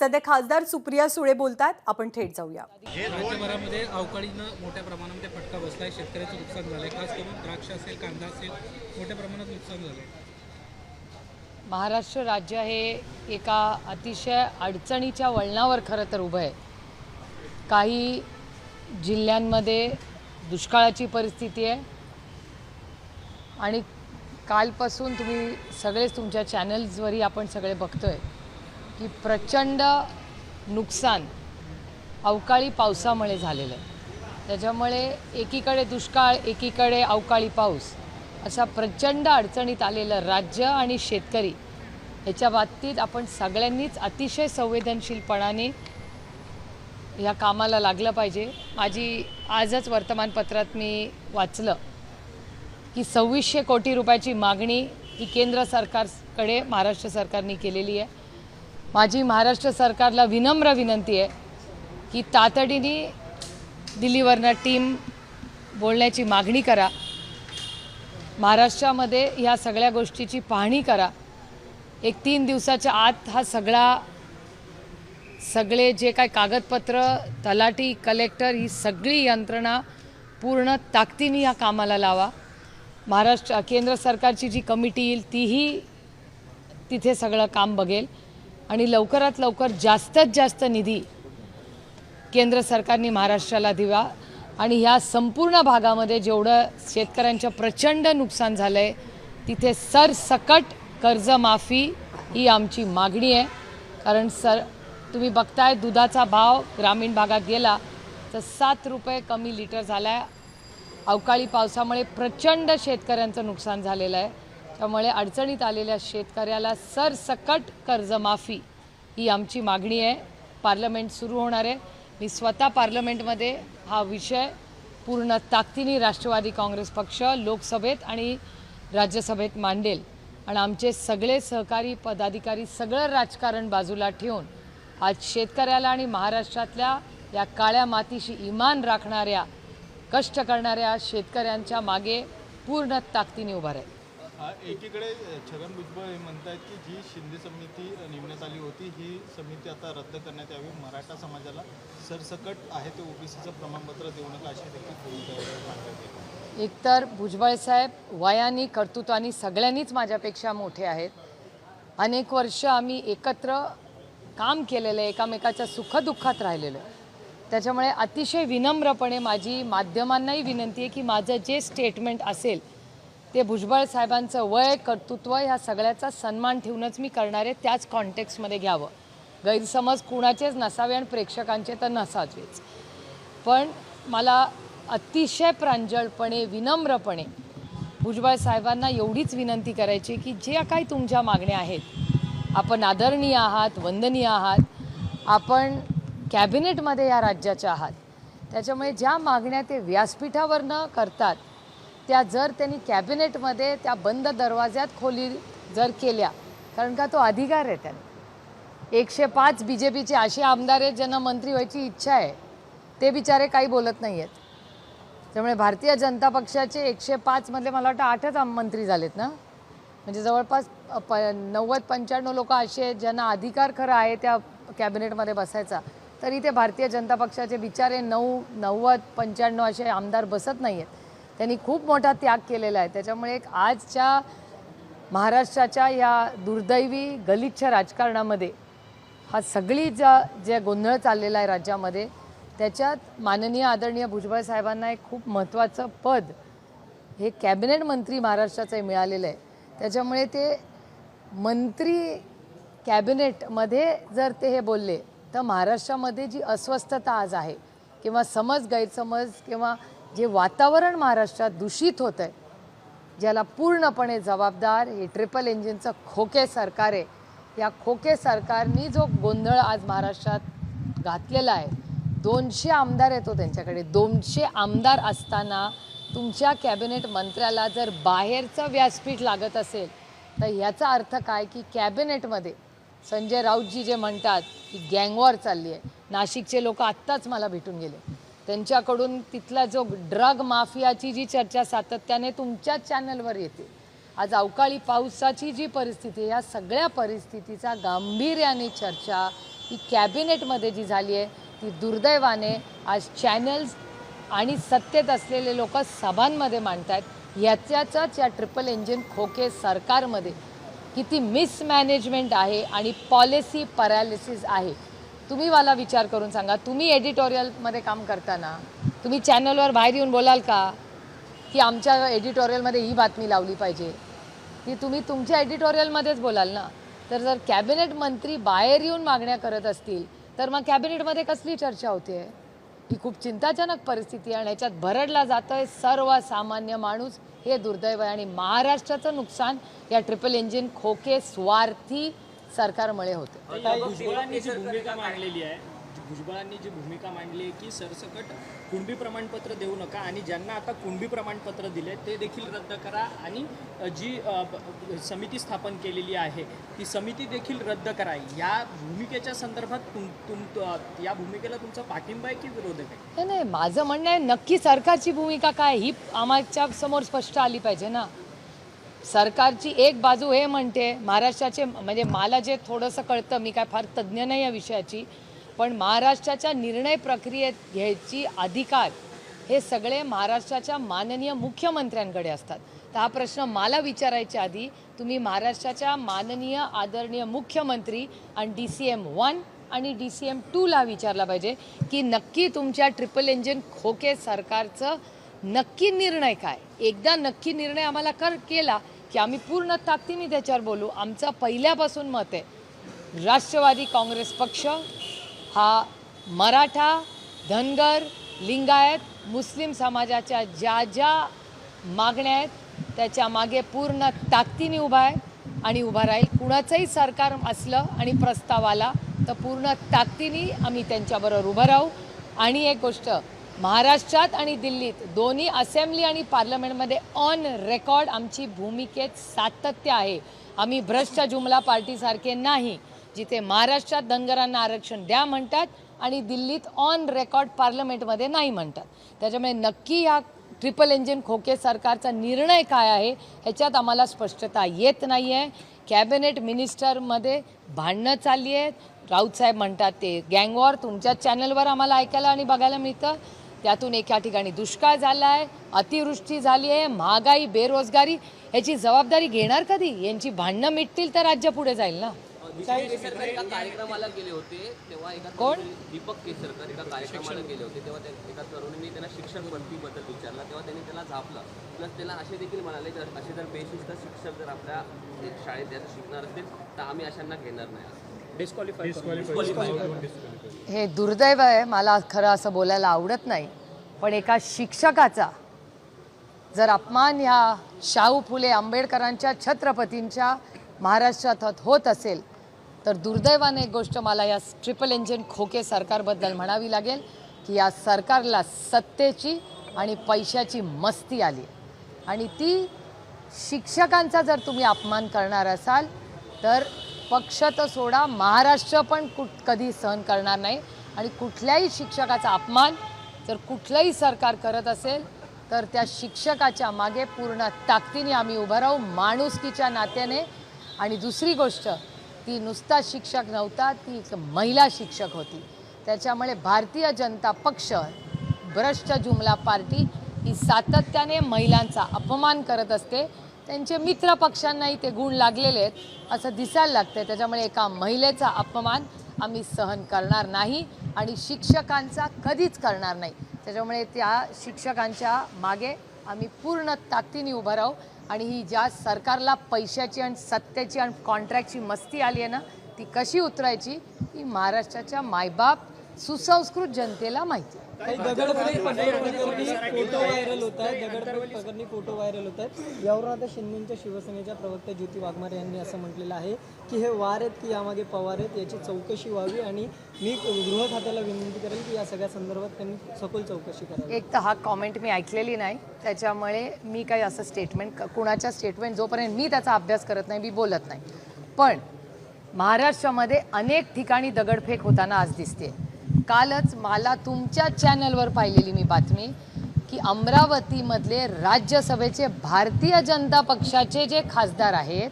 सध्या खासदार सुप्रिया सुळे बोलतात. आपण थेट जाऊया. राज्यभरामध्ये अवकाळीनं मोठ्या प्रमाणामध्ये फटका बसलाय. शेतकऱ्याचं नुकसान झालंय. खास करून द्राक्ष असेल, कांदा असेल, मोठ्या प्रमाणात नुकसान झालंय. महाराष्ट्र राज्य हे एका अतिशय अडचणीच्या वळणावर खरं तर उभं आहे. काही जिल्ह्यांमध्ये दुष्काळाची परिस्थिती आहे आणि कालपासून तुम्ही सगळेच तुमच्या चॅनल्सवरही आपण सगळे बघतोय की प्रचंड नुकसान अवकाळी पावसामुळे झालेलं आहे. त्याच्यामुळे एकीकडे दुष्काळ, एकीकडे अवकाळी पाऊस, असा प्रचंड अडचणीत आलेलं राज्य आणि शेतकरी याच्या बाबतीत आपण सगळ्यांनीच अतिशय संवेदनशीलपणाने ह्या कामाला लागलं पाहिजे. माझी आजच वर्तमानपत्रात मी वाचलं की 2600 कोटी रुपयाची मागणी ही केंद्र सरकारकडे महाराष्ट्र सरकारने केलेली आहे. माझी महाराष्ट्र सरकारला विनम्र विनंती आहे की तातडीने दिल्लीवरनं टीम बोलण्याची मागणी करा. महाराष्ट्रामध्ये ह्या सगळ्या गोष्टीची पाहणी करा. एक 3 दिवसाच्या आत हा सगळे जे काय कागदपत्र, तलाठी, कलेक्टर, ही सगळी यंत्रणा पूर्ण ताकदीने या कामाला लावा. केंद्र सरकारची जी कमिटी येईल तीही तिथे सगळं काम बघेल आणि लवकरात लवकर जास्तीत जास्त निधी केंद्र सरकारने महाराष्ट्राला द्यावा आणि ह्या संपूर्ण भागामध्ये जेवढं शेतकऱ्यांचं प्रचंड नुकसान झालं आहे तिथे सरसकट कर्जमाफी ही आमची मागणी आहे. कारण तुम्ही बघताय दुधाचा भाव ग्रामीण भागात गेला तर 7 रुपये कमी लिटर झाला आहे. अवकाळी पावसामुळे प्रचंड शेतकऱ्यांचं नुकसान झालेलं आहे. त्यामुळे अडचणीत आलेल्या शेतकऱ्याला सरसकट कर्जमाफी ही आमची मागणी आहे. पार्लमेंट सुरू होणार आहे. मी स्वतः पार्लमेंटमध्ये हा विषय पूर्ण ताकदीने राष्ट्रवादी काँग्रेस पक्ष लोकसभेत आणि राज्यसभेत मांडेल आणि आमचे सगळे सहकारी पदाधिकारी सगळं राजकारण बाजूला ठेवून आज शेतकऱ्याला आणि महाराष्ट्रातल्या या काळ्या मातीशी इमान राखणाऱ्या, कष्ट करणाऱ्या शेतकऱ्यांच्या मागे पूर्ण ताकदीने उभा राहील. एकीकडे छगन भुजबळ हे म्हणतात की जी शिंदे समिती नेमण्यात आली होती ही समिती आता रद्द करण्यात यावी. मराठा समाजाला सरसकट आहे ते ओबीसीचं प्रमाणपत्र देऊ नका अशी देखील मांडण्यात. एकतर भुजबळ साहेब वयाने, कर्तृत्वाने सगळ्यांनीच माझ्यापेक्षा मोठे आहेत. अनेक वर्ष आम्ही एकत्र काम केलेलं आहे, एकामेकाच्या सुखदुःखात राहिलेलं आहे. त्याच्यामुळे अतिशय विनम्रपणे माझी माध्यमांनाही विनंती आहे की माझं जे स्टेटमेंट असेल ते भुजबळ साहेबांचं वय, कर्तृत्व ह्या सगळ्याचा सन्मान ठेवूनच मी करणार आहे. त्याच कॉन्टेक्स्टमध्ये घ्यावं. गैरसमज कुणाचेच नसावे आणि प्रेक्षकांचे तर नसावेच. पण मला अतिशय प्रांजळपणे, विनम्रपणे भुजबळ साहेबांना एवढीच विनंती करायची की जे काही तुमच्या मागण्या आहेत, आपण आदरणीय आहात, वंदनीय आहात, आपण कॅबिनेटमध्ये या राज्याच्या आहात. त्याच्यामुळे ज्या मागण्या ते व्यासपीठावर न करतात त्या जर त्यांनी कॅबिनेटमध्ये त्या बंद दरवाज्यात खोली जर केल्या, कारण का तो अधिकार आहे त्यांना. 105 BJPचे असे आमदार आहेत ज्यांना मंत्री व्हायची इच्छा आहे, ते बिचारे काही बोलत नाही आहेत. त्यामुळे भारतीय जनता पक्षाचे 105 मधले मला वाटतं 8च मंत्री झालेत ना. म्हणजे जवळपास 90-95 लोक असे आहेत ज्यांना अधिकार खरं आहे त्या कॅबिनेटमध्ये बसायचा, तरी ते भारतीय जनता पक्षाचे बिचारे 90-95 असे आमदार बसत नाही आहेत. त्यांनी खूप मोठा त्याग केलेला आहे. त्याच्यामुळे आजच्या महाराष्ट्राच्या या दुर्दैवी गलिच्छ राजकारणामध्ये हा सगळी जे गोंधळ चाललेला आहे राज्यामध्ये, त्याच्यात माननीय आदरणीय भुजबळ साहेबांना एक खूप महत्त्वाचं पद हे कॅबिनेट मंत्री महाराष्ट्राचं मिळालेलं आहे. त्याच्यामुळे ते मंत्री कॅबिनेटमध्ये जर ते हे बोलले तर महाराष्ट्रामध्ये जी अस्वस्थता आज आहे किंवा गैरसमज किंवा जे वातावरण महाराष्ट्रात दूषित होतं आहे, ज्याला पूर्णपणे जबाबदार हे ट्रिपल इंजिनचं खोके सरकार आहे. या खोके सरकारनी जो गोंधळ आज महाराष्ट्रात घातलेला आहे, 200 आमदार येतो त्यांच्याकडे. 200 आमदार असताना तुमच्या कॅबिनेट मंत्र्याला जर बाहेरचं व्यासपीठ लागत असेल तर ह्याचा अर्थ काय की कॅबिनेटमध्ये संजय राऊतजी जे म्हणतात की गँगवॉर चालली आहे. नाशिकचे लोक आत्ताच मला भेटून गेले. त्यांच्याकडून तिथला जो ड्रग माफियाची जी चर्चा सातत्याने तुमच्याच चॅनलवर येते, आज अवकाळी पावसाची जी परिस्थिती, या सगळ्या परिस्थितीचा गांभीर्याने चर्चा ही कॅबिनेटमध्ये जी झाली आहे ती दुर्दैवाने आज चॅनल्स आणि सत्तेत असलेले लोक सभांमध्ये मांडतात। याच्याच या ट्रिपल इंजिन खोके सरकारमध्ये किती मिसमॅनेजमेंट आहे आणि पॉलिसी पॅरालिसिस आहे। तुम्ही मला विचार करून सांगा, तुम्ही एडिटोरियलमध्ये काम करताना तुम्ही चॅनलवर बाहेर येऊन बोलाल का की आमच्या एडिटोरियलमध्ये ही बातमी लावली पाहिजे? ती तुम्ही तुमच्या एडिटोरियलमध्येच बोलाल ना। तर जर कॅबिनेट मंत्री बाहेर येऊन मागण्या करत असतील तर मग कॅबिनेटमध्ये कसली चर्चा होते? ही खूप चिंताजनक परिस्थिती आहे आणि याच्यात भरडला जातोय सर्वसामान्य माणूस। हे दुर्दैव आहे आणि महाराष्ट्राचं नुकसान या ट्रिपल इंजिन खोके स्वार्थी सरकारमुळे होते। भुजबळांनी जी भूमिका मांडलेली आहे, भुजबळांनी जी भूमिका मांडली आहे की सरसकट कुणबी प्रमाणपत्र देऊ नका आणि ज्यांना आता कुणबी प्रमाणपत्र दिले ते देखील रद्द करा आणि जी समिती स्थापन केलेली आहे ती समिती देखील रद्द करा। या भूमिकेच्या संदर्भात या भूमिकेला तुमचा पाठिंबा आहे की विरोधक आहे? नाही, माझं म्हणणं आहे नक्की सरकारची भूमिका काय ही आमच्या समोर स्पष्ट आली पाहिजे ना। सरकारची एक बाजू हे म्हणते महाराष्ट्राचे, म्हणजे मला जे थोडंसं कळतं, मी काय फार तज्ज्ञ नाही या विषयाची, पण महाराष्ट्राच्या निर्णय प्रक्रियेत घ्यायची अधिकार हे सगळे महाराष्ट्राच्या माननीय मुख्यमंत्र्यांकडे असतात। तर हा प्रश्न मला विचारायच्या आधी तुम्ही महाराष्ट्राच्या माननीय आदरणीय मुख्यमंत्री आणि DCM 1 आणि DCM 2 ला विचारला पाहिजे की नक्की तुमच्या ट्रिपल इंजिन खोके सरकारचं नक्की निर्णय काय। एकदा नक्की निर्णय आम्हाला केला की आम्ही पूर्ण ताकदीने त्याच्यावर बोलू। आमचं पहिल्यापासून मत आहे राष्ट्रवादी काँग्रेस पक्ष हा मराठा, धनगर, लिंगायत, मुस्लिम समाजाच्या ज्या ज्या मागण्या आहेत त्याच्या मागे पूर्ण ताकदीने उभा आहे आणि उभा राहील। कुणाचंही सरकार असलं आणि प्रस्ताव आला तर पूर्ण ताकदीने आम्ही त्यांच्याबरोबर उभं राहू। आणि एक गोष्ट, महाराष्ट्रात आणि दिल्लीत दोन्ही असेंब्ली आणि पार्लमेंटमध्ये ऑन रेकॉर्ड आमची भूमिकेत सातत्य आहे। आम्ही भ्रष्ट जुमला पार्टीसारखे नाही, जिथे महाराष्ट्रात धनगरांना आरक्षण द्या म्हणतात आणि दिल्लीत ऑन रेकॉर्ड पार्लमेंटमध्ये नाही म्हणतात। त्याच्यामुळे नक्की या ट्रिपल इंजिन खोके सरकारचा निर्णय काय आहे ह्याच्यात आम्हाला स्पष्टता येत नाही आहे। कॅबिनेट मिनिस्टरमध्ये भांडणं चालली आहेत। राऊत साहेब म्हणतात ते गँगवॉर तुमच्या चॅनलवर आम्हाला ऐकायला आणि बघायला मिळतं। त्यातून एका ठिकाणी दुष्काळ झाला आहे, अतिवृष्टी झाली आहे, महागाई, बेरोजगारी, याची जबाबदारी घेणार कधी? यांची भांडणं मिटतील तर राज्य पुढे जाईल ना। केसरकर एका कार्यक्रमाला गेले होते तेव्हा कोण? दीपक केसरकर एका कार्यक्रमाला गेले होते तेव्हा एका तरुणीने त्यांना शिक्षक भरतीबद्दल विचारला तेव्हा त्यांनी त्याला झापलं। प्लस त्याला असे देखील म्हणाले जर असे जर बेशिस्त शिक्षक जर आपल्या शाळेत शिकणार असतील तर आम्ही अशांना घेणार नाही। हे दुर्दैव आहे, मला खरं असं बोलायला आवडत नाही, पण एका शिक्षकाचा जर अपमान ह्या शाहू फुले आंबेडकरांच्या छत्रपतींच्या महाराष्ट्रात होत असेल तर दुर्दैवाने एक गोष्ट मला या ट्रिपल इंजिन खोके सरकारबद्दल म्हणावी लागेल की या सरकारला सत्तेची आणि पैशाची मस्ती आली आणि ती शिक्षकांचा जर तुम्ही अपमान करणार असाल तर पक्ष तर सोडा, महाराष्ट्र पण कधी सहन करणार नाही। आणि कुठल्याही शिक्षकाचा अपमान जर कुठलंही सरकार करत असेल तर त्या शिक्षकाच्या मागे पूर्ण ताकदीने आम्ही उभं राहू, माणुसकीच्या नात्याने। आणि दुसरी गोष्ट, ती नुसता शिक्षक नव्हता, ती एक महिला शिक्षक होती। त्याच्यामुळे भारतीय जनता पक्ष, भ्रष्ट जुमला पार्टी ही सातत्याने महिलांचा अपमान करत असते। त्यांचे मित्र पक्षांनाही ते गुण लागलेले आहेत असं दिसायला लागतं। त्याच्यामुळे एका महिलेचा अपमान आम्ही सहन करणार नाही आणि शिक्षकांचा कधीच करणार नाही। त्याच्यामुळे त्या शिक्षकांच्या मागे आम्ही पूर्ण ताकदीने उभं राहू आणि ही ज्या सरकारला पैशाची आणि सत्तेची आणि कॉन्ट्रॅक्टची मस्ती आली आहे ना, ती कशी उतरायची ही महाराष्ट्राच्या मायबाप सुसंस्कृत जनतेला माहिती आहे। दगडफेक प्रकरणी फोटो व्हायरल होत आहे, दगडफेक प्रकरणी फोटो व्हायरल होत आहेत। यावरून आता शिंदेच्या शिवसेनेच्या प्रवक्त्या ज्योती वाघमारे यांनी असं म्हटलेलं आहे की हे वार आहेत की यामागे पवार आहेत, याची चौकशी व्हावी आणि मी गृह खात्याला विनंती करेल की या सगळ्या संदर्भात त्यांनी सखोल चौकशी करावी। एक तर हा कॉमेंट मी ऐकलेली नाही, त्याच्यामुळे मी काही असं स्टेटमेंट, कुणाच्या स्टेटमेंट जोपर्यंत मी त्याचा अभ्यास करत नाही मी बोलत नाही। पण महाराष्ट्रामध्ये अनेक ठिकाणी दगडफेक होताना आज दिसते। कालच मला तुमच्या चॅनलवर पाहिलेली मी बातमी की अमरावतीमधले राज्यसभेचे भारतीय जनता पक्षाचे जे खासदार आहेत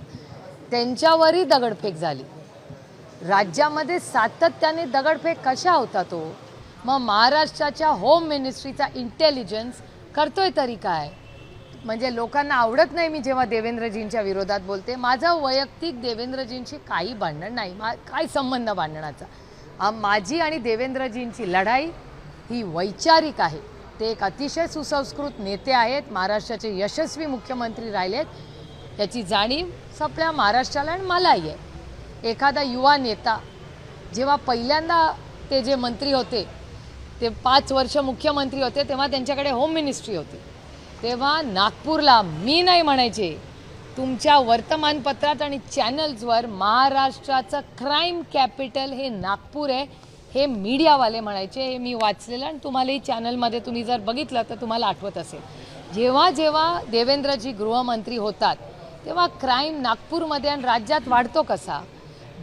त्यांच्यावरही दगडफेक झाली। राज्यामध्ये सातत्याने दगडफेक कशा होता तो? मग महाराष्ट्राच्या होम मिनिस्ट्रीचा इंटेलिजन्स करतोय तरी काय? म्हणजे लोकांना आवडत नाही मी जेव्हा देवेंद्रजींच्या विरोधात बोलते. माझं वैयक्तिक देवेंद्रजींशी काही भांडण नाही, काय संबंध भांडणाचा. माझी आणि देवेंद्रजींची लढाई ही वैचारिक आहे. ते एक अतिशय सुसंस्कृत नेते आहेत, महाराष्ट्राचे यशस्वी मुख्यमंत्री राहिलेत, याची जाणीव सगळ्या महाराष्ट्राला आणि मलाही आहे. एखादा युवा नेता जेव्हा पहिल्यांदा ते जे मंत्री होते ते 5 वर्ष मुख्यमंत्री होते, तेव्हा त्यांच्याकडे होम मिनिस्ट्री होती. तेव्हा नागपूरला मी नाही म्हणायचे, तुमच्या वर्तमानपत्रात आणि चॅनल्सवर महाराष्ट्राचं क्राईम कॅपिटल हे नागपूर आहे हे मीडियावाले म्हणायचे. हे मी वाचलेलं आणि तुम्हालाही चॅनलमध्ये तुम्ही जर बघितलं तर तुम्हाला आठवत असेल. जेव्हा जेव्हा देवेंद्रजी गृहमंत्री होतात तेव्हा क्राईम नागपूरमध्ये आणि राज्यात वाढतो कसा?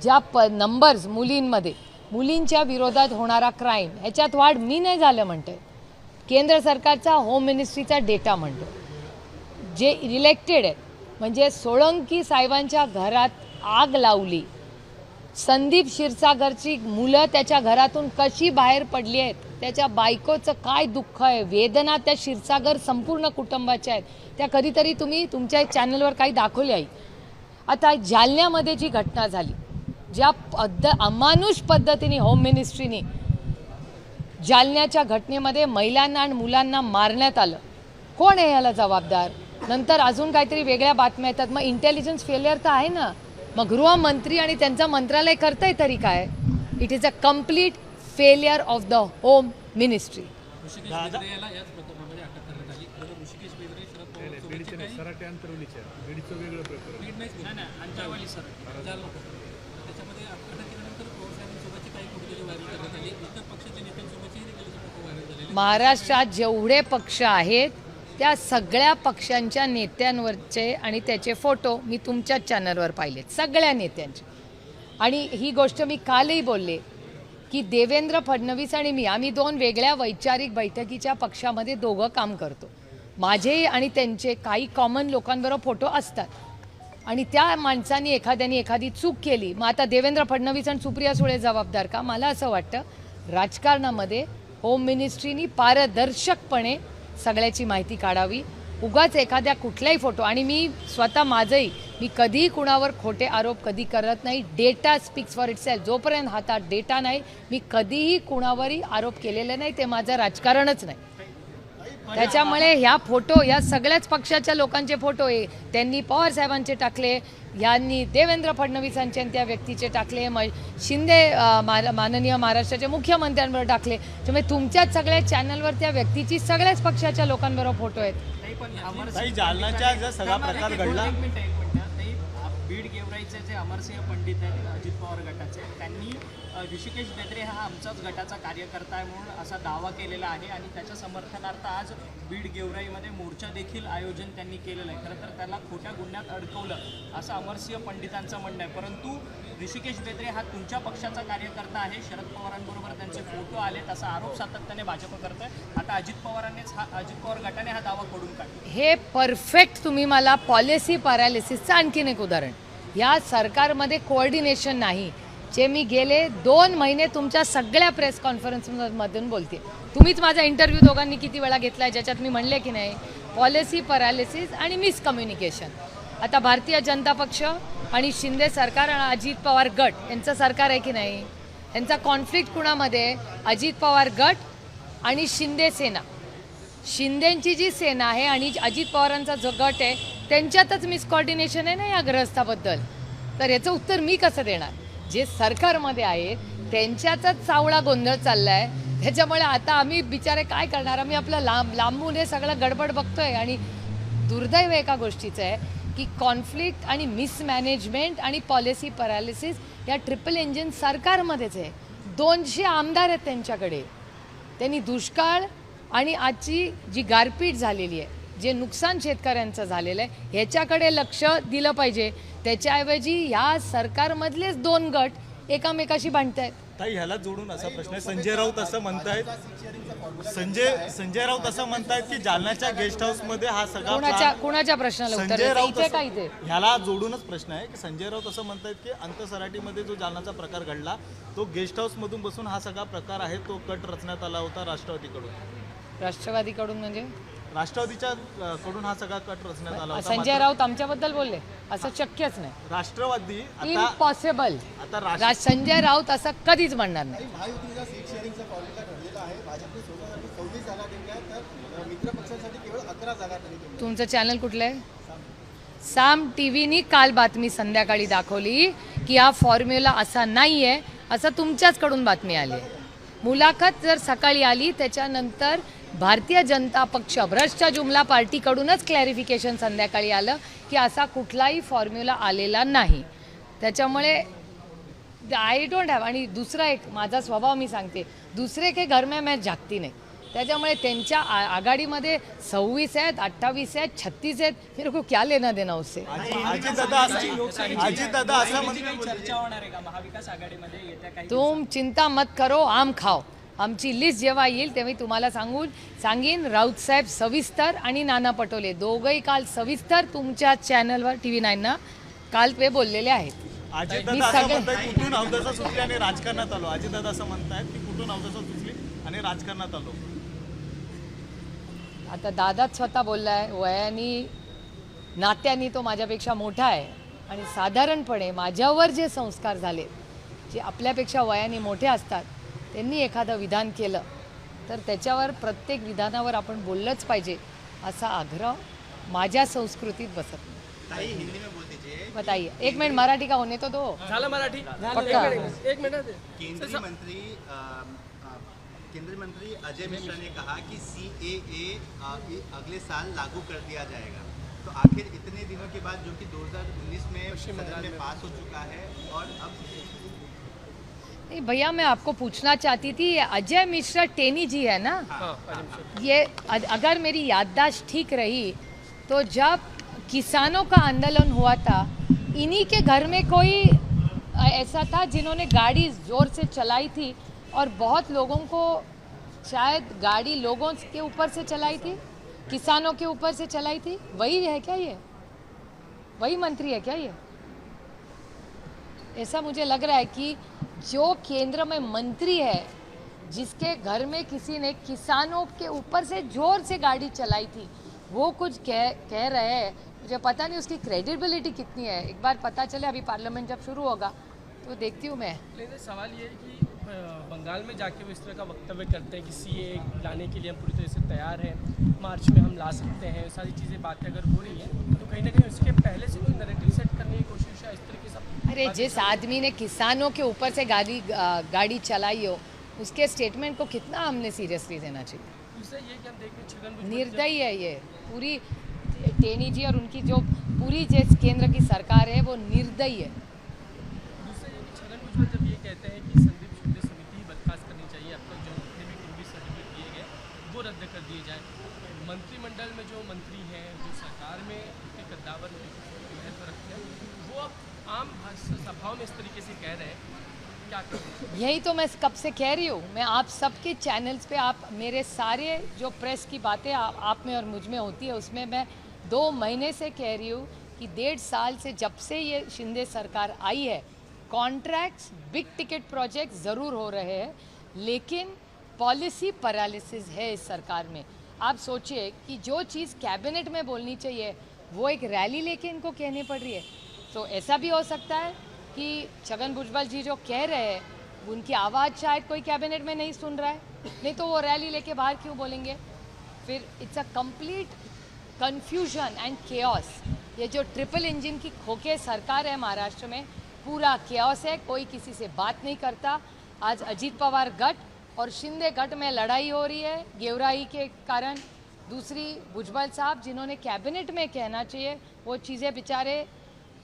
ज्या नंबर्स मुलींमध्ये, मुलींच्या विरोधात होणारा क्राईम ह्याच्यात वाढ मी नाही झालं म्हणते, केंद्र सरकारचा होम मिनिस्ट्रीचा डेटा म्हणतो. जे इलेक्टेड आहेत म्हणजे सोळंकी साहेबांच्या घरात आग लावली, संदीप क्षीरसागरची मुलं त्याच्या घरातून कशी बाहेर पडली आहेत, त्याच्या बायकोचं काय दुःख आहे, वेदना त्या क्षीरसागर संपूर्ण कुटुंबाच्या आहेत, त्या कधीतरी तुम्ही तुमच्या चॅनलवर काही दाखवले आहे. आता जालन्यामध्ये जी घटना झाली, ज्या अमानुष पद्धतीने होम मिनिस्ट्रीने जालन्याच्या घटनेमध्ये महिलांना आणि मुलांना मारण्यात आलं, कोण आहे याला जबाबदार? नंतर अजून काहीतरी वेगळ्या बातम्या येतात. मग इंटेलिजन्स फेलियर तर आहे ना. मग गृहमंत्री आणि त्यांचं मंत्रालय करतंय तरी काय? It is a complete failure of the home ministry. Rishikesh Bedre याला याच प्रकरणामध्ये अटक करण्यात आली. तर ऋषिकेश बेदरे शरद पवार सोबतचे काही बीड नाहीच बोलले. अंजारवाली सर त्याच्यामध्ये अटक केल्यानंतर पवार साहेबांसोबतची काही फुटेज व्हायरल करण्यात आली. इतर पक्षाच्या नेत्यांसोबतची देखील फोटो व्हायरल झालेले. महाराष्ट्रात जेवढे पक्ष आहेत त्या सगळ्या पक्षांच्या नेत्यांवरचे आणि त्याचे फोटो मी तुमच्याच चॅनलवर पाहिलेत, सगळ्या नेत्यांचे. आणि ही गोष्ट मी कालही बोलले की देवेंद्र फडणवीस आणि मी, आम्ही 2 वेगळ्या वैचारिक बैठकीच्या पक्षामध्ये दोघं काम करतो. माझे आणि त्यांचे काही कॉमन लोकांबरोबर फोटो असतात आणि त्या माणसांनी एखाद्याने एखादी चूक केली, मग आता देवेंद्र फडणवीस आणि सुप्रिया सुळे जबाबदार का? मला असं वाटतं राजकारणामध्ये होम मिनिस्ट्रीनी पारदर्शकपणे सगळ्याची माहिती काढावी. उगाच एखाद्या कुठलाही फोटो, आणि मी स्वतः माझंही, मी कधीही कुणावर खोटे आरोप कधी करत नाही. Data speaks for itself. जोपर्यंत हातात डेटा नाही मी कधीही कुणावरही आरोप केलेले नाही. ते माझं राजकारणच नाही. त्याच्यामुळे ह्या फोटो, या सगळ्याच पक्षाच्या लोकांचे फोटो आहे, त्यांनी पवार साहेबांचे टाकले, यांनी देवेंद्र फडणवीसांचे आणि त्या व्यक्तीचे टाकले, शिंदे माननीय महाराष्ट्राच्या मुख्यमंत्र्यांबरोबर टाकले. त्यामुळे तुमच्याच सगळ्या चॅनलवर त्या व्यक्तीची सगळ्याच पक्षाच्या लोकांबरोबर फोटो आहेत. जालनाच्या जर सगळा प्रकार घडला, एक मिनिट बीड गेवराईचे जे अमरसिंह पंडित आहेत अजित पवार गटाचे, त्यांनी ऋषिकेश बेदरे हा आमचाच गटाचा कार्यकर्ता आहे म्हणून असा दावा केलेला आहे आणि त्याच्या समर्थनार्थ आज बीड गेवराईमध्ये मोर्चा देखील आयोजन त्यांनी केलेलं आहे. खरं तर त्याला खोट्या गुन्ह्यात अडकवलं असं अमरसिंह पंडितांचं म्हणणं आहे. परंतु ऋषिकेश बेदरे हा तुमच्या पक्षाचा कार्यकर्ता आहे, शरद पवारांबरोबर त्यांचे फोटो आलेत असा आरोप सातत्याने भाजप करत आहे. आता अजित पवार गटाने हा दावा खोडून काढला. हे परफेक्ट तुम्ही मला पॉलिसी पॅरालिसिसचं आणखीन एक उदाहरण. या सरकारमध्ये कोऑर्डिनेशन नाही, जे मी गेले 2 महिने तुमच्या सगळ्या प्रेस कॉन्फरन्समधून बोलते. तुम्हीच माझा इंटरव्ह्यू दोघांनी किती वेळा घेतला आहे, ज्याच्यात मी म्हणले की नाही पॉलिसी पॅरालिसिस आणि मिसकम्युनिकेशन. आता भारतीय जनता पक्ष आणि शिंदे सरकार आणि अजित पवार गट यांचं सरकार आहे की नाही, यांचा कॉन्फ्लिक्ट कुणामध्ये? अजित पवार गट आणि शिंदे सेना. शिंदेंची जी सेना आहे आणि अजित पवारांचा जो गट आहे त्यांच्यातच मिसकॉर्डिनेशन आहे ना या ग्रस्ताबद्दल. तर याचं उत्तर मी कसं देणार? जे सरकारमध्ये आहेत त्यांच्यातच सावळा गोंधळ चालला आहे. त्याच्यामुळे आता आम्ही बिचारे काय करणार? आम्ही आपलं लांबून हे सगळं गडबड बघतोय. आणि दुर्दैव एका गोष्टीचं आहे की कॉन्फ्लिक्ट आणि मिसमॅनेजमेंट आणि पॉलिसी पॅरालिसिस या ट्रिपल इंजिन सरकारमध्येच आहे. 200 आमदार आहेत त्यांच्याकडे. त्यांनी दुष्काळ आणि आजची जी गारपीट झालेली आहे, जे नुकसान शेतकऱ्यांचं झालेलं आहे ह्याच्याकडे लक्ष दिलं पाहिजे. त्याच्याऐवजी ह्या सरकारमधलेच 2 गट एकामेकाशी भांडत आहेत. ताई ह्याला जोडून असा प्रश्न आहे, संजय राऊत असं म्हणतायत, संजय राऊत असं म्हणतायत की जालन्याच्या गेस्ट हाऊस मध्ये हा सगळा कुणाच्या प्रश्नाला उत्तर संजय द्यायचं? राऊत इथे का इथे? ह्याला जोडूनच प्रश्न आहे की संजय राऊत असं म्हणतायत की अंतसराटीमध्ये जो जालन्याचा प्रकार घडला तो गेस्ट हाऊस मधून बसून हा सगळा प्रकार आहे तो कट रचण्यात आला होता राष्ट्रवादीकडून. राष्ट्रवादीकडून म्हणजे राष्ट्रवादीच्या कडून हा सगळा कट रचण्यात आला होता. संजय राऊत आमच्याबद्दल बोलले असं शक्यच नाही. राष्ट्रवादी आता इम्पॉसिबल. आता संजय राऊत असं कधीच म्हणणार नाही. महायुतीचा सीट शेअरिंगचा फॉर्म्युला ठरलेला आहे. भाजपने स्वतःसाठी 26 जागा दिल्या तर मित्र पक्षांसाठी केवळ 11 जागा तरी दिल्या. तुमचं चॅनल कुठलं आहे? साम टीव्हीनी काल बातमी संध्याकाळी दाखवली की हा फॉर्म्युला असा नाही आहे असं तुमच्याचकडून बातमी आली. मुलाखत जर सकाळी आली त्याच्यानंतर भारतीय जनता पक्ष भ्रष्ट जुमला पार्टीकडूनच क्लॅरिफिकेशन संध्याकाळी आलं की असा कुठलाही फॉर्म्युला आलेला नाही. त्याच्यामुळे आय डोंट हॅव. आणि दुसरा एक माझा स्वभाव मी सांगते, दुसरे के घर में मैं झाकती नाही. त्याच्यामुळे त्यांच्या आघाडीमध्ये 26 आहेत, 28 आहेत, 36 आहेत, मेरे को क्या लेना देना उससे. अजितदादा असं म्हणतात चर्चा होणार आहे का महाविकास आघाडीमध्ये येत्या काही? तुम चिंता मत करो, आम खाओ. आमची लिस्ट जेव्हा येईल तेव्हा तुम्हाला सांगीन. राऊत साहेब सविस्तर आणि नाना पटोले दोघंही काल सविस्तर तुमच्या चॅनलवर TV9 काल ते बोललेले आहेत. अजितदादा असं म्हणतात कुठून अवदसा सुचली आणि राजकारणात आलो. अजितदादा असं म्हणतायत की कुठून अवदसा सुचली आणि राजकारणात आलो. आता दादाच स्वतः बोललाय, वयानी नात्यानी तो माझ्यापेक्षा मोठा आहे आणि साधारणपणे माझ्यावर जे संस्कार झाले, जे आपल्यापेक्षा वयाने मोठे असतात, त्यांनी एखादं विधान केलं तर त्याच्यावर प्रत्येक विधानावर आपण बोललंच पाहिजे असा आग्रह माझ्या संस्कृतीत बसत नाही. बताइए. एक मिनट मराठी का होने तो दो. झालं मराठी पक्का. एक मिनिट. केंद्रीय मंत्री अजय मिश्रा ने कहा कि CAA अगले साल लागू कर दिया जाएगा. तो आखिर इतने दिनों के बाद जो कि 2019 में सदन में पास हो चुका है और अब नहीं भैया, मैं आपको पूछना चाहती थी, ये अजय मिश्रा टेनी जी है ना? ये अगर मेरी याददाश्त ठीक रही तो जब किसानों का आंदोलन हुआ था, इन्हीं के घर में कोई ऐसा था जिन्होंने गाड़ी ज़ोर से चलाई थी और बहुत लोगों को, शायद गाड़ी लोगों के ऊपर से चलाई थी, किसानों के ऊपर से चलाई थी. वही है क्या ये? वही मंत्री है क्या ये? ऐसा मुझे लग रहा है कि जो केंद्र में मंत्री है, जिसके घर में किसी ने किसानों के ऊपर से जोर से गाड़ी चलाई थी, वो कुछ कह रहे हैं. मुझे पता नहीं उसकी क्रेडिबिलिटी कितनी है. एक बार पता चले, अभी पार्लियामेंट जब शुरू होगा तो देखती हूँ मैं. लेकिन सवाल ये है कि बंगाल में जाके वो इस तरह का वक्तव्य करते हैं कि CAA लाने के लिए हम पूरी तरह से तैयार हैं, मार्च में हम ला सकते हैं, सारी चीज़ें बातें अगर हो रही हैं तो कहीं ना कहीं उसके पहले से कोई नैरेटिव सेट करने की कोशिश है इस तरीके से. अरे जिस आदमी ने किसानों के ऊपर से गाड़ी चलाई हो, उसके स्टेटमेंट को कितना हमने सीरियसली लेना चाहिए. दूसरा ये कि हम देख रहे हैं छगन भुजबल निर्दयी है ये पूरी टेनी जी और उनकी जो पूरी जिस केंद्र की सरकार है वो निर्दयी है. दूसरा ये कि छगन भुजबल जब ये कहते हैं कि संदीप शिंदे समिति बर्खास्त करनी चाहिए, अब तक जो जितने भी कुंभी सर्टिफिकेट दिए गए वो रद्द कर दिए जाए, मंत्रिमंडल में जो मंत्री हैं, जो सरकार में के कद्दावर महत्व रखते हैं, वो अब आम सभाओं में इस तरीके से कह रहे हैं, क्या करें? यही तो मैं कब से कह रही हूँ. मैं आप सबके चैनल्स पे, आप मेरे सारे जो प्रेस की बातें आप में और मुझ में होती है, उसमें मैं 2 महीने से कह रही हूँ कि 1.5 साल से जब से ये शिंदे सरकार आई है, कॉन्ट्रैक्ट्स, बिग टिकट प्रोजेक्ट ज़रूर हो रहे हैं, लेकिन पॉलिसी पैरालिसिस है इस सरकार में. आप सोचिए कि जो चीज़ कैबिनेट में बोलनी चाहिए वो एक रैली लेके इनको कहनी पड़ रही है. तो ऐसा भी हो सकता है कि छगन भुजबल जी जो कह रहे हैं उनकी आवाज़ शायद कोई कैबिनेट में नहीं सुन रहा है, नहीं तो वो रैली लेके बाहर क्यों बोलेंगे. फिर it's a complete confusion end chaos. ये जो ट्रिपल इंजन की खोखे सरकार है महाराष्ट्र में, पूरा केओस है. कोई किसी से बात नहीं करता. आज अजीत पवार गट और शिंदे गट में लड़ाई हो रही है गेवराई के कारण. दूसरी भुजबल साहब जिन्होंने कैबिनेट में कहना चाहिए वो चीज़ें बेचारे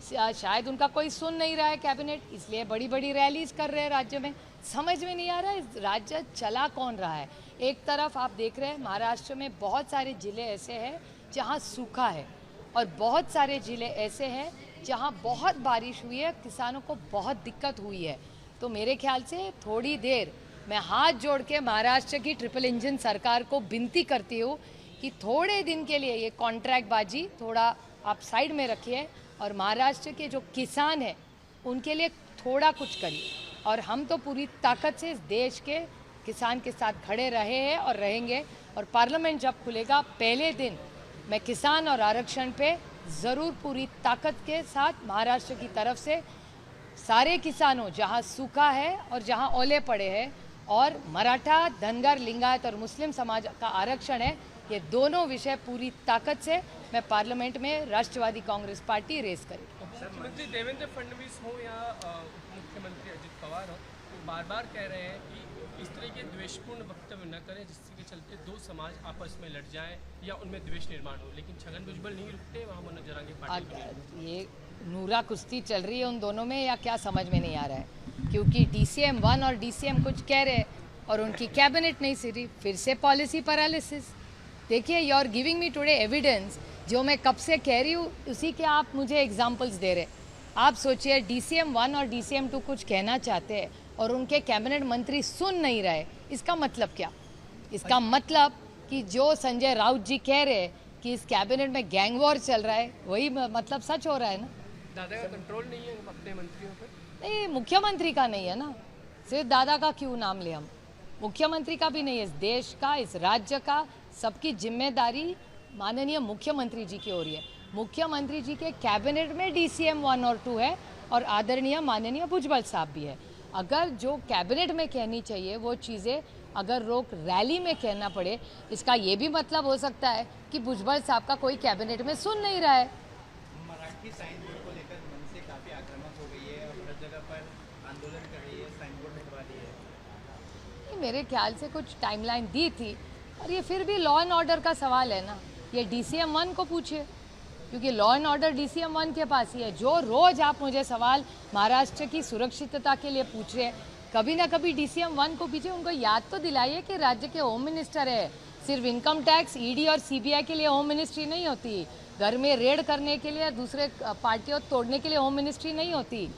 शायद उनका कोई सुन नहीं रहा है कैबिनेट, इसलिए बड़ी बड़ी रैलीज कर रहे हैं राज्य में. समझ में नहीं आ रहा है राज्य चला कौन रहा है. एक तरफ आप देख रहे हैं महाराष्ट्र में बहुत सारे ज़िले ऐसे हैं जहां सूखा है और बहुत सारे ज़िले ऐसे हैं जहां बहुत बारिश हुई है, किसानों को बहुत दिक्कत हुई है. तो मेरे ख्याल से थोड़ी देर मैं हाथ जोड़ के महाराष्ट्र की ट्रिपल इंजन सरकार को विनती करती हूँ कि थोड़े दिन के लिए ये कॉन्ट्रैक्ट बाजी थोड़ा आप साइड में रखिए और महाराष्ट्र के जो किसान हैं उनके लिए थोड़ा कुछ करिए। और हम तो पूरी ताकत से इस देश के किसान के साथ खड़े रहे हैं और रहेंगे। और पार्लियामेंट जब खुलेगा पहले दिन मैं किसान और आरक्षण पे ज़रूर पूरी ताकत के साथ महाराष्ट्र की तरफ से सारे किसानों जहां सूखा है और जहां ओले पड़े हैं और मराठा, धनगर, लिंगायत और मुस्लिम समाज का आरक्षण है, ये दोनों विषय पूरी ताकत से मैं पार्लियामेंट में राष्ट्रवादी कांग्रेस पार्टी रेस करेगी। मुख्यमंत्री देवेंद्र फडणवीस हो या मुख्यमंत्री अजित पवार हो, वो बार बार कह रहे हैं कि इस तरह के द्वेषपूर्ण वक्तव्य न करें जिसके चलते दो समाज आपस में लड़ जाएं या उनमें द्वेष निर्माण हो। लेकिन छगन भुजबल नहीं रुकते, वहाँ मनोज जरांगे पार्टी ये नूरा कुश्ती चल रही है उन दोनों में या क्या समझ में नहीं आ रहा है, क्योंकि DCM 1 और DCM कुछ कह रहे हैं और उनकी कैबिनेट नहीं सिरी, फिर से पॉलिसी पैरालिसिस। देखिए, you are giving me today evidence, जो मैं कब से कह रही हूँ उसी के आप मुझे एग्जाम्पल्स दे रहे। आप सोचिए DCM 1 और DCM 2 कुछ कहना चाहते हैं और उनके कैबिनेट मंत्री सुन नहीं रहे, इसका मतलब क्या? इसका मतलब कि जो संजय राउत जी कह रहे हैं कि इस कैबिनेट में गैंग वॉर चल रहा है, वही मतलब सच हो रहा है ना। दादा का कंट्रोल नहीं है अपने मंत्रियों पर? नहीं, मुख्यमंत्री का नहीं है ना, सिर्फ दादा का क्यों नाम ले हम, मुख्यमंत्री का भी नहीं है। इस देश का, इस राज्य का, सबकी जिम्मेदारी माननीय मुख्यमंत्री जी की हो रही है। मुख्यमंत्री जी के कैबिनेट में DCM 1 और 2 है और आदरणीय माननीय भुजबल साहब भी है। अगर जो कैबिनेट में कहनी चाहिए वो चीज़ें अगर रोक रैली में कहना पड़े, इसका ये भी मतलब हो सकता है कि भुजबल साहब का कोई कैबिनेट में सुन नहीं रहा है। मराठी साइन बोर्ड को लेकर मन से काफ़ी आक्रामक हो गई है और हर जगह पर आंदोलन कर रही है, साइन बोर्ड हटवा दी है। मेरे ख्याल से कुछ टाइमलाइन दी थी और ये फिर भी लॉ एंड ऑर्डर का सवाल है ना, ये DCM 1 को पूछिए, क्योंकि लॉ एंड ऑर्डर DCM 1 के पास ही है। जो रोज़ आप मुझे सवाल महाराष्ट्र की सुरक्षितता के लिए पूछ रहे हैं, कभी ना कभी DCM 1 को पीछे उनको याद तो दिलाइए कि राज्य के होम मिनिस्टर है। सिर्फ इनकम टैक्स, ED और CBI के लिए होम मिनिस्ट्री नहीं होती, घर में रेड करने के लिए, दूसरे पार्टियों तोड़ने के लिए होम मिनिस्ट्री नहीं होती।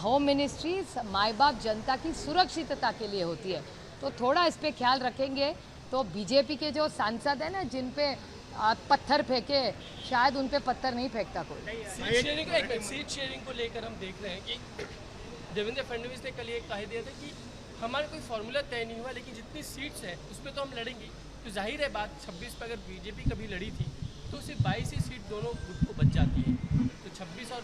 होम मिनिस्ट्री माई बाप जनता की सुरक्षितता के लिए होती है। तो थोड़ा इस पर ख्याल रखेंगे तो BJP के जो सांसद हैं ना, जिन पे पत्थर फेंके, शायद उन पे पत्थर नहीं फेंकता कोई। सीट शेयरिंग को लेकर हम देख रहे हैं कि देवेंद्र फडणवीस ने कल ये कह दिया था कि हमारा कोई फॉर्मूला तय नहीं हुआ, लेकिन जितनी सीट्स हैं उसमें तो हम लड़ेंगे। तो जाहिर है बात, 26 पर अगर BJP कभी लड़ी थी तो सिर्फ 22 ही सीट दोनों ग्रुप को बच जाती है। तो 26 और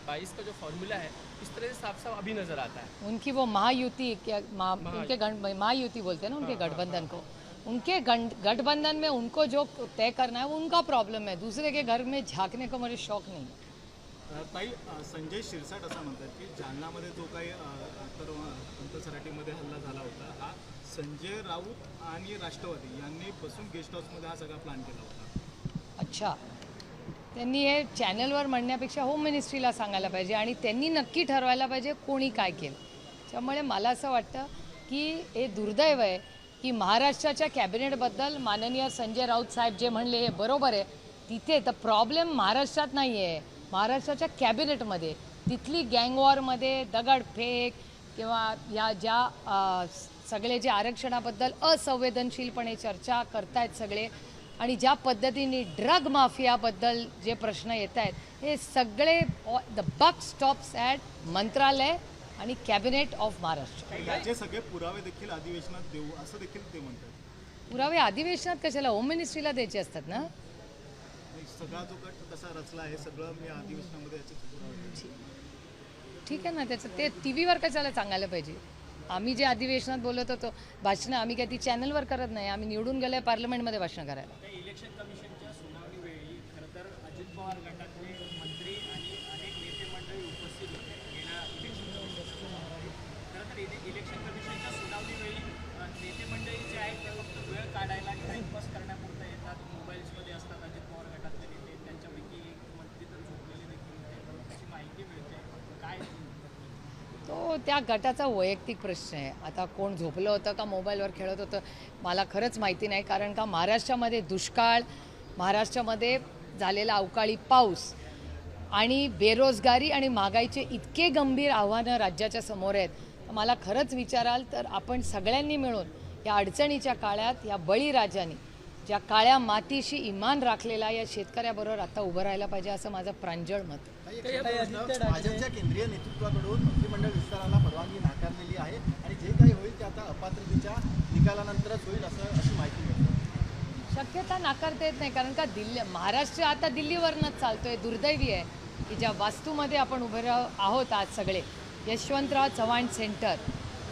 22 का जो फॉर्मूला है इस तरह से साफ साफ अभी नजर आता है। उनकी वो महायुति उनके महायुति बोलते हैं ना उनके गठबंधन को, उनके गठबंधन में उनको जो तय करना है वो उनका प्रॉब्लम है, दूसरे के घर में झांकने को मुझे शौक नहीं है। ताई, संजय शिरसाट असं म्हणतात की जालनामध्ये जो काही अंतसराटीमध्ये हल्ला झाला होता, हा संजय राऊत आणि राष्ट्रवादी यांनी बसून गेस्ट हाऊसमध्ये हा सगळा प्लॅन केला होता। अच्छा, त्यांनी हे चॅनलवर म्हणण्यापेक्षा होम मिनिस्ट्रीला सांगायला पाहिजे आणि त्यांनी नक्की ठरवायला पाहिजे कोणी काय केलं। त्यामुळे मला असं वाटतं की हे दुर्दैव आहे की महाराष्ट्राच्या कॅबिनेटबद्दल माननीय संजय राऊत साहेब जे म्हणले हे बरोबर आहे, तिथे तर प्रॉब्लेम महाराष्ट्रात नाही आहे, महाराष्ट्राच्या कॅबिनेटमध्ये। तिथली गँगवॉरमध्ये दगडफेक किंवा या ज्या सगळे जे आरक्षणाबद्दल असंवेदनशीलपणे चर्चा करतायत सगळे आणि ज्या पद्धतीने ड्रग माफियाबद्दल जे प्रश्न येत आहेत, हे सगळे द बक स्टॉप्स ॲट मंत्रालय आणि कॅबिनेट ऑफ महाराष्ट्र। याचे सगळे पुरावे देखील अधिवेशनात देऊ असं देखील ते म्हणतात। पुरावे अधिवेशनात कशाला, होम मिनिस्ट्रीला द्यायचे असतात ना। सगळा जो गट कसा रचला आहे सगळं मी अधिवेशनामध्ये याचे पुरावे। ठीक आहे ना, त्याचं ते TV वर कशाला सांगायला पाहिजे। आम्ही जे अधिवेशनात बोलत होतो भाषणं, आम्ही काय ती चॅनलवर करत नाही, आम्ही निवडून गेले पार्लमेंटमध्ये भाषण करायला। इलेक्शन कमिशनच्या सुनावणीवेळी खरं तर अजित पवार गटातले मंत्री आणि अनेक नेते मंडळी उपस्थित होते गेल्या इलेक्शन कमिशनच्या। खरं तर इलेक्शन कमिशनच्या सुनावणीवेळी नेते मंडळी जे आहेत ते फक्त वेळ काढायला, टाइमपास करण्यापुरतं येतात, मोबाईल्समध्ये असतात। अजित पवार गटातले नेते, त्यांच्यापैकी एक मंत्री तर झोपलेले देखील होते, त्याची माहिती मिळते। काय तो त्या गटाचा वैयक्तिक प्रश्न आहे। आता कोण झोपलं होतं का मोबाईलवर खेळत होतं मला खरंच माहिती नाही, कारण का महाराष्ट्रामध्ये दुष्काळ, महाराष्ट्रामध्ये झालेला अवकाळी पाऊस आणि बेरोजगारी आणि महागाईचे इतके गंभीर आव्हानं राज्याच्या समोर आहेत। मला खरंच विचाराल तर आपण सगळ्यांनी मिळून या अडचणीच्या काळात या बळीराजांनी ज्या काळ्या मातीशी इमान राखलेला या शेतकऱ्याबरोबर आता उभं राहायला पाहिजे असं माझं प्रांजळ मत आहे. भाजपच्या केंद्रीय नेतृत्वाकडून मंत्रिमंडळ विस्ताराला परवानगी नाकारलेली आहे आणि जे काही होईल ते आता अपात्रतेच्या निकालानंतरच होईल अशी माहिती मिळते. शक्यता नाकारता येत नाही, कारण का महाराष्ट्र आता दिल्लीवरनंच चालतोय. दुर्दैवी आहे की ज्या वास्तूमध्ये आपण उभे आहोत आज सगळे, यशवंतराव चव्हाण सेंटर,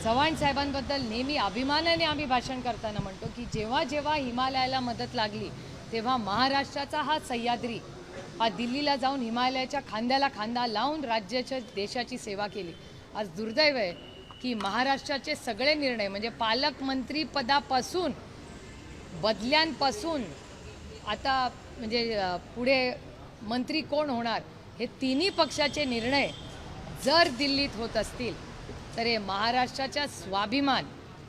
चव्हाण साहेबांबद्दल नेहमी अभिमानाने आम्ही भाषण करताना म्हणतो की जेव्हा जेव्हा हिमालयाला मदत लागली तेव्हा महाराष्ट्राचा हा सह्याद्री हा दिल्लीला जाऊन हिमालयाच्या खांद्याला खांदा लावून राज्याच्या देशाची सेवा केली. आज दुर्दैव आहे की महाराष्ट्राचे सगळे निर्णय म्हणजे पालकमंत्री पदापासून बदल्यांपासून आता म्हणजे पुढे मंत्री कोण होणार हे तिन्ही पक्षाचे निर्णय जर दिल्लीत होत असतील तर हे महाराष्ट्राच्या स्वाभिमान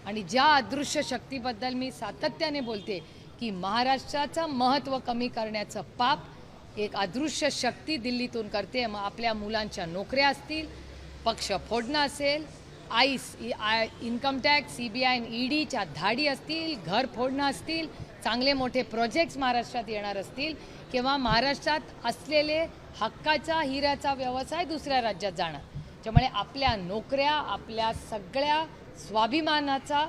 आणि ज्या अदृश्य शक्तीबद्दल मी सातत्याने बोलते की महाराष्ट्राचं महत्त्व कमी करण्याचं पाप एक अदृश्य शक्ती दिल्लीतून करते. मग आपल्या मुलांच्या नोकऱ्या असतील, पक्ष फोडणं असेल, इन्कम टॅक्स, CBI आणि EDच्या धाडी असतील, घर फोडणं असतील, चांगले मोठे प्रोजेक्ट्स महाराष्ट्रात येणार असतील किंवा महाराष्ट्रात असलेले हक्काचा हिऱ्याचा व्यवसाय दुसऱ्या राज्यात जाणार. त्यामुळे आपल्या नोकऱ्या, आपल्या सगळ्या स्वाभिमानाचा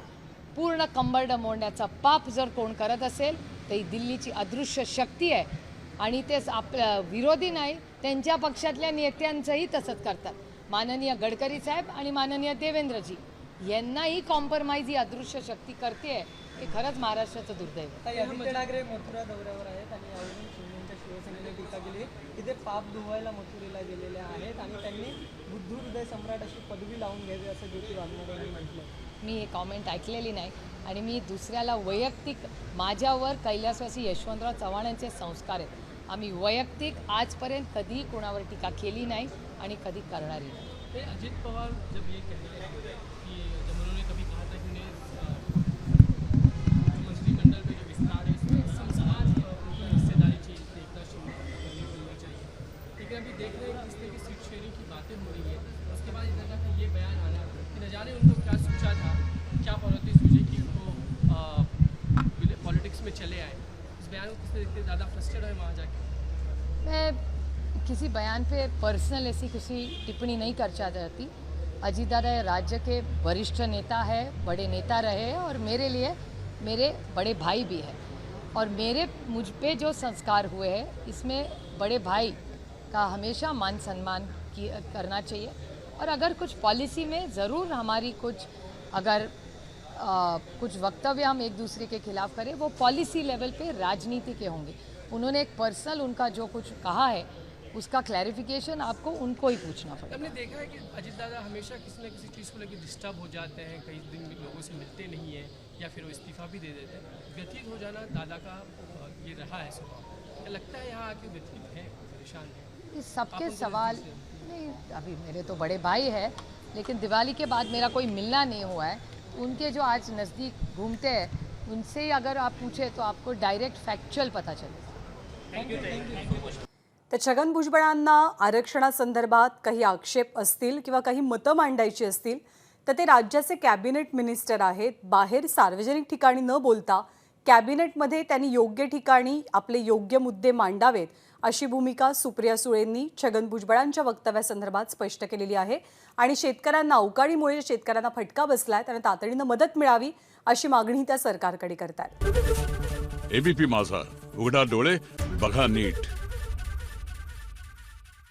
पूर्ण कंबरडं मोडण्याचा पाप जर कोण करत असेल तर ही दिल्लीची अदृश्य शक्ती आहे आणि तेच आपल्या विरोधी नाही, त्यांच्या पक्षातल्या नेत्यांचंही तसंच करतात. माननीय गडकरी साहेब आणि माननीय देवेंद्रजी यांनाही कॉम्प्रोमाइज ही अदृश्य शक्ती करते आहे. हे खरंच महाराष्ट्राचं दुर्दैव. आदित्य ठाकरे मथुरा दौऱ्यावर आहेत आणि यावरून शिंदेच्या शिवसेनेने टीका केली की ते पाप धुवायला मथुरेला गेलेले आहेत आणि त्यांनी बुद्ध हृदय सम्राट अशी पदवी लावून घ्यावी असं ज्योती वाघमारे यांनी म्हटलं. मी हे कॉमेंट ऐकलेली नाही आणि मी दुसऱ्याला वैयक्तिक माझ्यावर कैलासवासी यशवंतराव चव्हाण यांचे संस्कार आहेत. आम्ही वैयक्तिक आजपर्यंत कधीही कोणावर टीका केली नाही आणि कधी करणारही नाही. अजित पवार जब ये कह रहे हैं कि जब उन्होंने कभी कहा था कि उन्हें मंत्रिमंडल में जो विस्तार है इसमें संसमान उनको हिस्सेदारी चाहिए, देखना चाहिए, लेकिन अभी देख रहे हैं कि इस तरह की सीट शेयरिंग की बातें हो रही है. उसके बाद इधर का ये बयान आना कि न जाने उनको क्या सोचा था, क्या पॉलिटिक्स सूझी कि उनको पॉलिटिक्स में चले आए. इस बयान को किसने देखते ज़्यादा फ्रस्ट्रेट है वहाँ जाके? मैं किसी बयान पे पर्सनल ऐसी किसी टिप्पणी नहीं करना चाहती. अजीतदादा राज्य के वरिष्ठ नेता है, बड़े नेता रहे हैं और मेरे लिए मेरे बड़े भाई भी हैं और मुझ पे जो संस्कार हुए हैं इसमें बड़े भाई का हमेशा मान सम्मान करना चाहिए. और अगर कुछ पॉलिसी में ज़रूर हमारी कुछ अगर कुछ वक्तव्य हम एक दूसरे के खिलाफ करें वो पॉलिसी लेवल पे राजनीति के होंगे. उन्होंने एक पर्सनल उनका जो कुछ कहा है उसका क्लैरिफिकेशन आपको उनको ही पूछना पड़ेगा. हमने देखा है कि अजीत दादा हमेशा किसी न किसी चीज़ को लेकर डिस्टर्ब हो जाते हैं, कई दिन लोगों से मिलते नहीं हैं या फिर वो इस्तीफा भी दे देते हैं. व्यथित हो जाना दादा का ये रहा है स्वभाव. लगता है यहाँ आके व्यथित है, परेशान है. इस सबके सवाल नहीं, अभी मेरे तो बड़े भाई है लेकिन दिवाली के बाद मेरा कोई मिलना नहीं हुआ है. उनके जो आज नज़दीक घूमते हैं उनसे ही अगर आप पूछे तो आपको डायरेक्ट फैक्चुअल पता चलेगा. तर छगन भुजबळांना आरक्षणासंदर्भात काही आक्षेप असतील किंवा काही मतं मांडायची असतील तर ते राज्याचे कॅबिनेट मिनिस्टर आहेत. बाहेर सार्वजनिक ठिकाणी न बोलता कॅबिनेटमध्ये त्यांनी योग्य ठिकाणी आपले योग्य मुद्दे मांडावेत अशी भूमिका सुप्रिया सुळेंनी छगन भुजबळांच्या वक्तव्यासंदर्भात स्पष्ट केलेली आहे. आणि शेतकऱ्यांना अवकाळीमुळे शेतकऱ्यांना फटका बसलाय त्यांना तातडीनं मदत मिळावी अशी मागणी त्या सरकारकडे करतात. ABP माझा, उघडा डोळे बघा नीट.